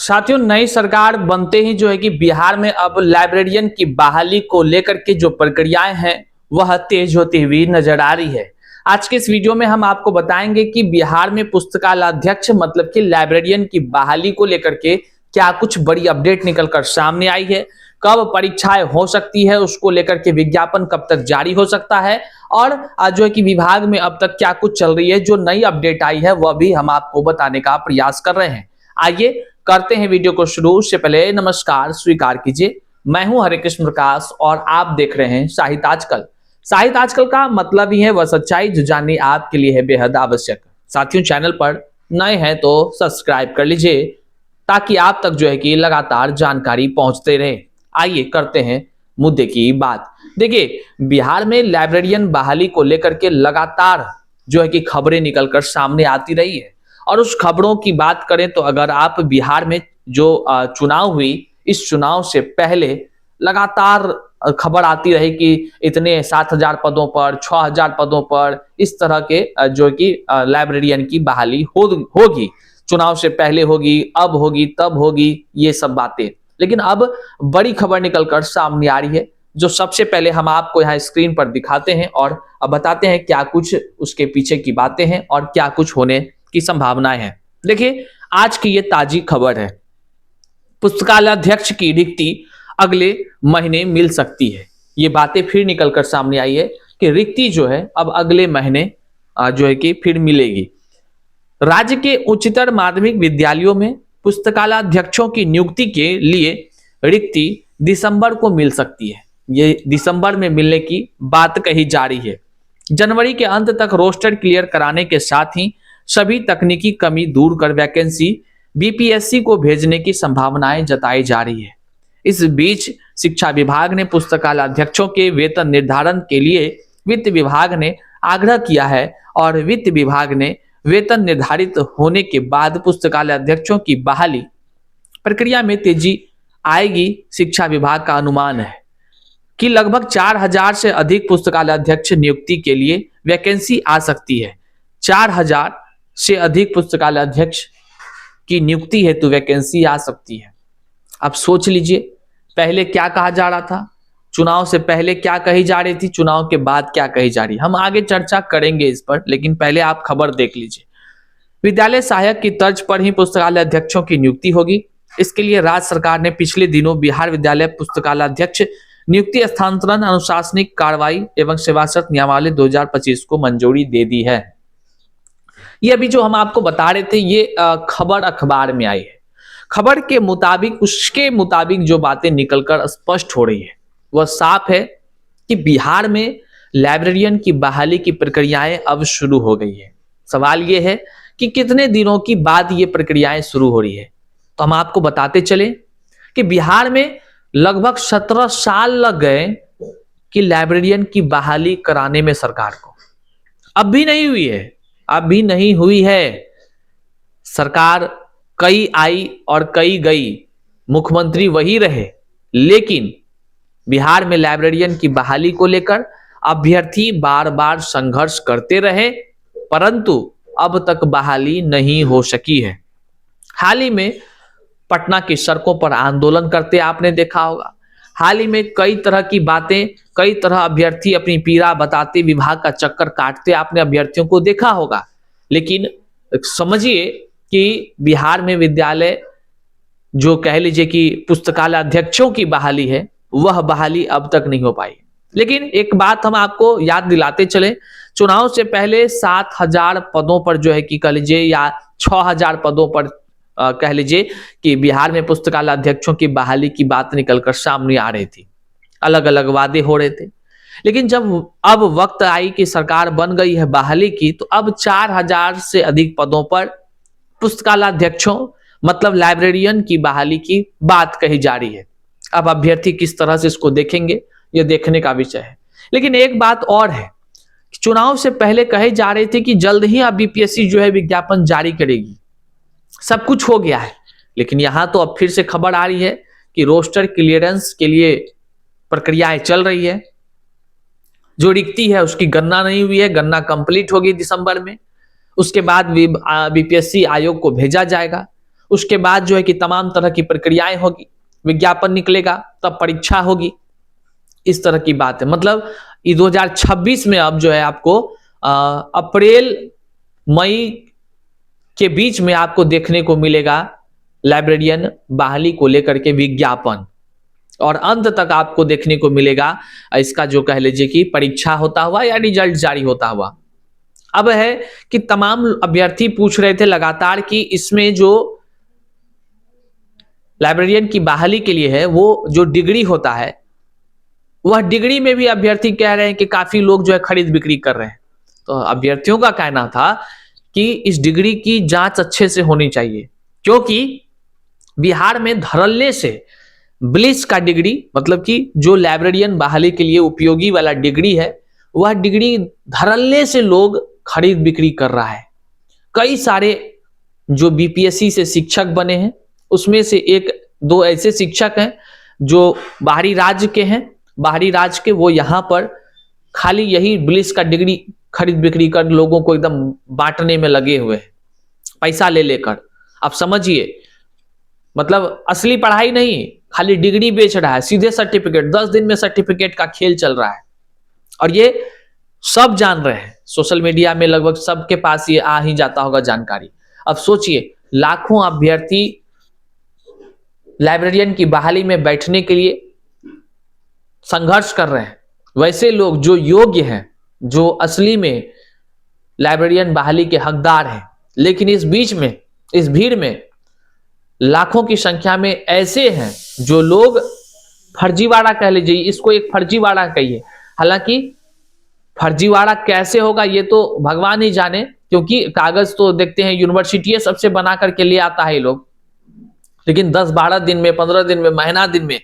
साथियों, नई सरकार बनते ही जो है कि बिहार में अब लाइब्रेरियन की बहाली को लेकर के जो प्रक्रियाएं हैं वह तेज होती हुई नजर आ रही है। आज के इस वीडियो में हम आपको बताएंगे कि बिहार में पुस्तकालय अध्यक्ष मतलब कि लाइब्रेरियन की बहाली को लेकर के क्या कुछ बड़ी अपडेट निकलकर सामने आई है, कब परीक्षाएं हो सकती है, उसको लेकर के विज्ञापन कब तक जारी हो सकता है और जो है कि विभाग में अब तक क्या कुछ चल रही है। जो नई अपडेट आई है वह भी हम आपको बताने का प्रयास कर रहे हैं। आइए करते हैं वीडियो को शुरू। उससे पहले नमस्कार स्वीकार कीजिए, मैं हूं हरे कृष्ण प्रकाश और आप देख रहे हैं साहित्य आजकल। साहित्य आजकल का मतलब ही है वह सच्चाई जो जाननी आपके लिए है बेहद आवश्यक। साथियों, चैनल पर नए हैं तो सब्सक्राइब कर लीजिए ताकि आप तक जो है कि लगातार जानकारी पहुंचते रहे। आइए करते हैं मुद्दे की बात। देखिए, बिहार में लाइब्रेरियन बहाली को लेकर के लगातार जो है कि खबरें निकलकर सामने आती रही है और उस खबरों की बात करें तो अगर आप बिहार में जो चुनाव हुई, इस चुनाव से पहले लगातार खबर आती रही कि इतने 7,000 पदों पर, 6,000 पदों पर इस तरह के जो कि लाइब्रेरियन की बहाली होगी, चुनाव से पहले होगी, अब होगी, तब होगी, ये सब बातें। लेकिन अब बड़ी खबर निकलकर सामने आ रही है जो सबसे पहले हम आपको यहाँ स्क्रीन पर दिखाते हैं और अब बताते हैं क्या कुछ उसके पीछे की बातें हैं और क्या कुछ होने की संभावनाएं हैं। देखिए, आज की ये ताजी खबर है, पुस्तकालय अध्यक्ष की रिक्ति अगले महीने मिल सकती है। ये बातें फिर निकलकर सामने आई है कि रिक्ति जो है अब अगले महीने जो है कि फिर मिलेगी। राज्य के उच्चतर माध्यमिक विद्यालयों में पुस्तकालय अध्यक्षों की नियुक्ति के लिए रिक्ति दिसंबर को मिल सकती है। ये दिसंबर में मिलने की बात कही जा रही है। जनवरी के अंत तक रोस्टर क्लियर कराने के साथ ही सभी तकनीकी कमी दूर कर वैकेंसी बीपीएससी को भेजने की संभावनाएं जताई जा रही है। इस बीच शिक्षा विभाग ने पुस्तकालय अध्यक्षों के वेतन निर्धारण के लिए वित्त विभाग ने आग्रह किया है और वित्त विभाग ने वेतन निर्धारित होने के बाद पुस्तकालय अध्यक्षों की बहाली प्रक्रिया में तेजी आएगी। शिक्षा विभाग का अनुमान है कि लगभग 4,000 से अधिक पुस्तकालय अध्यक्ष नियुक्ति के लिए वैकेंसी आ सकती है। 4,000 से अधिक पुस्तकालय अध्यक्ष की नियुक्ति हेतु वैकेंसी आ सकती है। अब सोच लीजिए, पहले क्या कहा जा रहा था, चुनाव से पहले क्या कही जा रही थी, चुनाव के बाद क्या कही जा रही है। हम आगे चर्चा करेंगे इस पर, लेकिन पहले आप खबर देख लीजिए। विद्यालय सहायक की तर्ज पर ही पुस्तकालय अध्यक्षों की नियुक्ति होगी। इसके लिए राज्य सरकार ने पिछले दिनों बिहार विद्यालय पुस्तकालय अध्यक्ष नियुक्ति, स्थानांतरण, अनुशासनिक कार्रवाई एवं सेवाशर्त नियमावली 2025 को मंजूरी दे दी है। ये अभी जो हम आपको बता रहे थे ये खबर अखबार में आई है। खबर के मुताबिक, उसके मुताबिक जो बातें निकलकर स्पष्ट हो रही है वह साफ है कि बिहार में लाइब्रेरियन की बहाली की प्रक्रियाएं अब शुरू हो गई है। सवाल यह है कि कितने दिनों की बाद ये प्रक्रियाएं शुरू हो रही है। तो हम आपको बताते चले कि बिहार में लगभग 17 साल लग गए कि लाइब्रेरियन की बहाली कराने में सरकार को। अब भी नहीं हुई है, अब भी नहीं हुई है। सरकार कई आई और कई गई, मुख्यमंत्री वही रहे, लेकिन बिहार में लाइब्रेरियन की बहाली को लेकर अभ्यर्थी बार बार संघर्ष करते रहे, परंतु अब तक बहाली नहीं हो सकी है। हाल ही में पटना की सड़कों पर आंदोलन करते आपने देखा होगा। हाल ही में कई तरह की बातें, कई तरह अभ्यर्थी अपनी पीड़ा बताते, विभाग का चक्कर काटते आपने अभ्यर्थियों को देखा होगा। लेकिन समझिए कि बिहार में विद्यालय जो कह लीजिए कि पुस्तकालय अध्यक्षों की बहाली है वह बहाली अब तक नहीं हो पाई। लेकिन एक बात हम आपको याद दिलाते चले, चुनाव से पहले 7,000 पदों पर जो है कि कह लीजिए या 6,000 पदों पर कह लीजिए कि बिहार में पुस्तकालय अध्यक्षों की बहाली की बात निकलकर सामने आ रही थी, अलग अलग वादे हो रहे थे। लेकिन जब अब वक्त आई कि सरकार बन गई है बहाली की, तो अब 4,000 से अधिक पदों पर पुस्तकालय अध्यक्षों मतलब लाइब्रेरियन की बहाली की बात कही जा रही है। अब अभ्यर्थी किस तरह से इसको देखेंगे यह देखने का विषय है। लेकिन एक बात और है, चुनाव से पहले कहे जा रहे थे कि जल्द ही अब बीपीएससी जो है विज्ञापन जारी करेगी, सब कुछ हो गया है। लेकिन यहां तो अब फिर से खबर आ रही है कि रोस्टर क्लियरेंस के लिए प्रक्रियाएं चल रही है। जो रिक्ति है उसकी गणना नहीं हुई है, गणना कंप्लीट होगी दिसंबर में। उसके बाद बीपीएससी आयोग को भेजा जाएगा उसके बाद जो है कि तमाम तरह की प्रक्रियाएं होगी, विज्ञापन निकलेगा, तब परीक्षा होगी। इस तरह की बात है। मतलब 2026 में अब जो है आपको अप्रैल मई के बीच में आपको देखने को मिलेगा लाइब्रेरियन बहाली को लेकर के विज्ञापन, और अंत तक आपको देखने को मिलेगा इसका जो कह लीजिए कि परीक्षा होता हुआ या रिजल्ट जारी होता हुआ। अब है कि तमाम अभ्यर्थी पूछ रहे थे लगातार कि इसमें जो लाइब्रेरियन की बहाली के लिए है वो जो डिग्री होता है, वह डिग्री में भी अभ्यर्थी कह रहे हैं कि काफी लोग जो है खरीद बिक्री कर रहे हैं। तो अभ्यर्थियों का कहना था कि इस डिग्री की जांच अच्छे से होनी चाहिए, क्योंकि बिहार में धड़ल्ले से ब्लिस का डिग्री, मतलब कि जो लाइब्रेरियन बहाली के लिए उपयोगी वाला डिग्री है, वह डिग्री धड़ल्ले से लोग खरीद बिक्री कर रहा है। कई सारे जो बीपीएससी से शिक्षक बने हैं उसमें से एक दो ऐसे शिक्षक हैं जो बाहरी राज्य के हैं, बाहरी राज्य के, वो यहां पर खाली यही ब्लिस का डिग्री खरीद बिक्री कर लोगों को एकदम बांटने में लगे हुए हैं, पैसा ले लेकर। आप समझिए, मतलब असली पढ़ाई नहीं, खाली डिग्री बेच रहा है, सीधे सर्टिफिकेट, 10 दिन में सर्टिफिकेट का खेल चल रहा है। और ये सब जान रहे हैं, सोशल मीडिया में लगभग सबके पास ये आ ही जाता होगा जानकारी। अब सोचिए, लाखों अभ्यर्थी लाइब्रेरियन की बहाली में बैठने के लिए संघर्ष कर रहे हैं, वैसे लोग जो योग्य हैं, जो असली में लाइब्रेरियन बहाली के हकदार हैं, लेकिन इस बीच में, इस भीड़ में लाखों की संख्या में ऐसे हैं जो लोग फर्जीवाड़ा कह लीजिए, इसको एक फर्जीवाड़ा कहिए। हालांकि फर्जीवाड़ा कैसे होगा ये तो भगवान ही जाने, क्योंकि कागज तो देखते हैं यूनिवर्सिटी सबसे बना करके ले आता है ये लोग, लेकिन 10-12 दिन में, 15 दिन में, महीना दिन में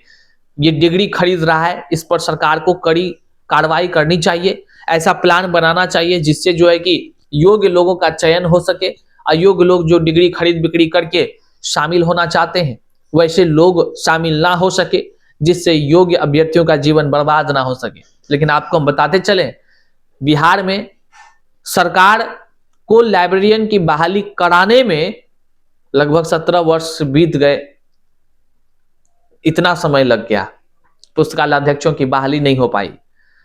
ये डिग्री खरीद रहा है। इस पर सरकार को कड़ी कार्रवाई करनी चाहिए, ऐसा प्लान बनाना चाहिए जिससे जो है कि योग्य लोगों का चयन हो सके। अयोग्य लोग जो डिग्री खरीद बिक्री करके शामिल होना चाहते हैं, वैसे लोग शामिल ना हो सके, जिससे योग्य अभ्यर्थियों का जीवन बर्बाद ना हो सके। लेकिन आपको हम बताते चलें, बिहार में सरकार को लाइब्रेरियन की बहाली कराने में लगभग 17 वर्ष बीत गए, इतना समय लग गया, पुस्तकालय अध्यक्षों की बहाली नहीं हो पाई।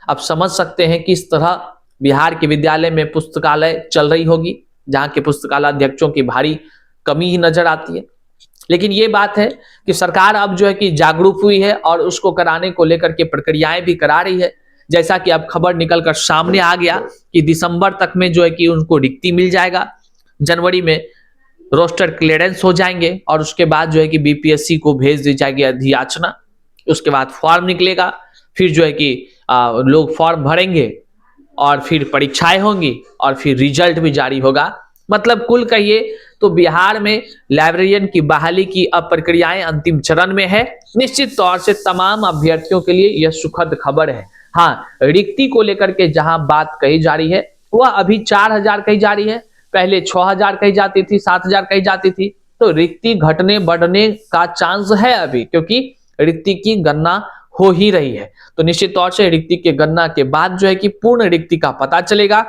अब समझ सकते हैं कि इस तरह बिहार के विद्यालय में पुस्तकालय चल रही होगी जहां के पुस्तकालय अध्यक्षों की भारी कमी ही नजर आती है। लेकिन ये बात है कि सरकार अब जो है कि जागरूक हुई है और उसको कराने को लेकर के प्रक्रियाएं भी करा रही है। जैसा कि अब खबर निकलकर सामने आ गया कि दिसंबर तक में जो है कि उनको रिक्ति मिल जाएगा, जनवरी में रोस्टर क्लियरेंस हो जाएंगे और उसके बाद जो है कि बीपीएससी को भेज दी जाएगी अधियाचना। उसके बाद फॉर्म निकलेगा, फिर जो है कि लोग फॉर्म भरेंगे और फिर परीक्षाएं होंगी और फिर रिजल्ट भी जारी होगा। मतलब कुल कहिए तो बिहार में लाइब्रेरियन की बहाली की अब प्रक्रियाएं अंतिम चरण में है। निश्चित तौर से तमाम अभ्यर्थियों के लिए यह सुखद खबर है। हाँ, रिक्ति को लेकर के जहां बात कही जा रही है वह अभी 4000 कही जा रही है, पहले 6000 कही जाती थी, 7000 कही जाती थी। तो रिक्ति घटने बढ़ने का चांस है अभी, क्योंकि रिक्ति की गणना हो ही रही है। तो निश्चित तौर से रिक्ति के गणना के बाद जो है कि पूर्ण रिक्ति का पता चलेगा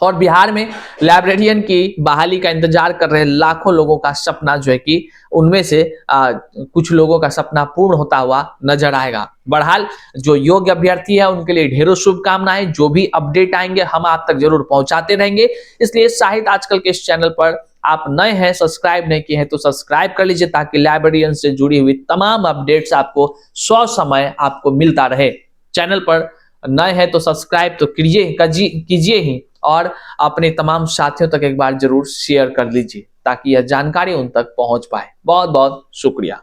और बिहार में लाइब्रेरियन की बहाली का इंतजार कर रहे लाखों लोगों का सपना जो है कि उनमें से कुछ लोगों का सपना पूर्ण होता हुआ नजर आएगा। बहरहाल जो योग्य अभ्यर्थी है उनके लिए ढेरों शुभकामनाएं। जो भी अपडेट आएंगे हम आप तक जरूर पहुंचाते रहेंगे। इसलिए साहित्य आजकल के इस चैनल पर आप नए हैं, सब्सक्राइब नहीं किए हैं तो सब्सक्राइब कर लीजिए, ताकि लाइब्रेरियन से जुड़ी हुई तमाम अपडेट्स आपको समय आपको मिलता रहे। चैनल पर नए हैं तो सब्सक्राइब तो कीजिए ही, और अपने तमाम साथियों तक एक बार जरूर शेयर कर लीजिए ताकि यह जानकारी उन तक पहुंच पाए। बहुत बहुत शुक्रिया।